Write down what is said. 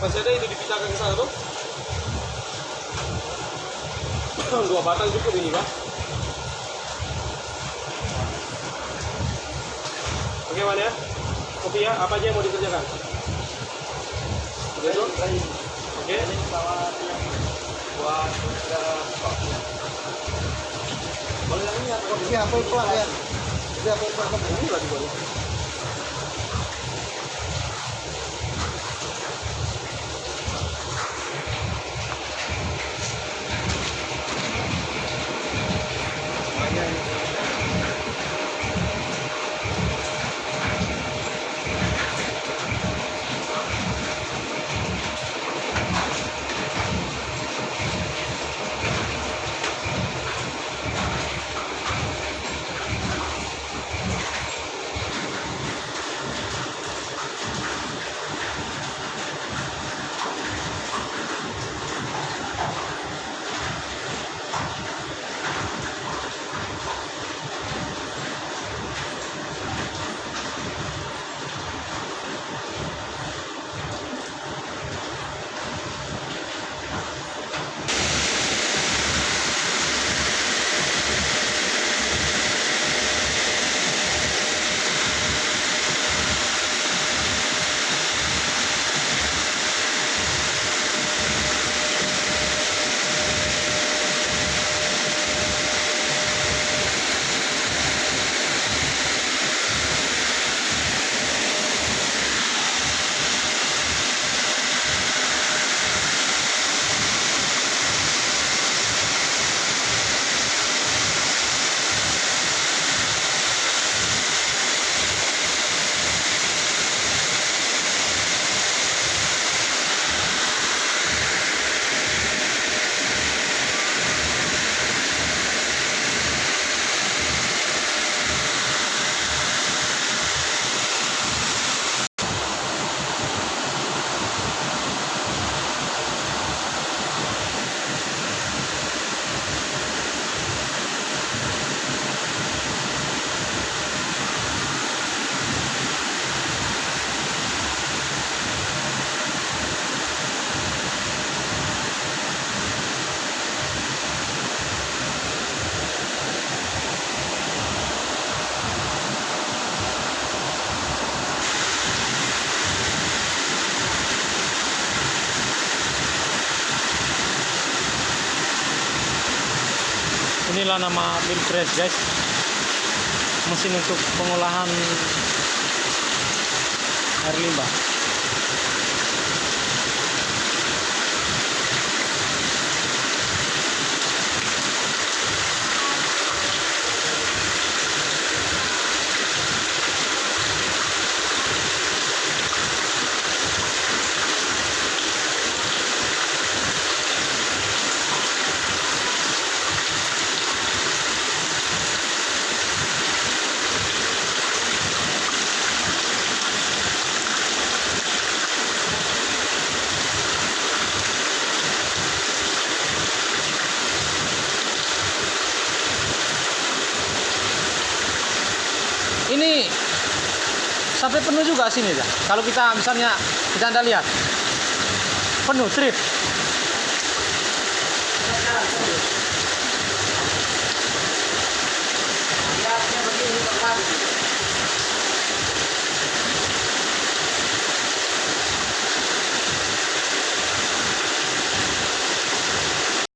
Masih ada itu dipisahkan ke sana tuh. 2 batang cukup ini, Pak. Bagaimana ya? Kopi ya, apa aja yang mau dikerjakan? Oke, tuh. Oke. Buat Boleh yang ini atau ini apa pelan ya? Ini apa pelan? ini lagi boleh. Inilah nama mill press, guys. Mesin untuk pengolahan air limbah. Ini sampai penuh juga sini dah. Kalau kita misalnya kita Anda lihat penuh trip. Ya, begini, Pak.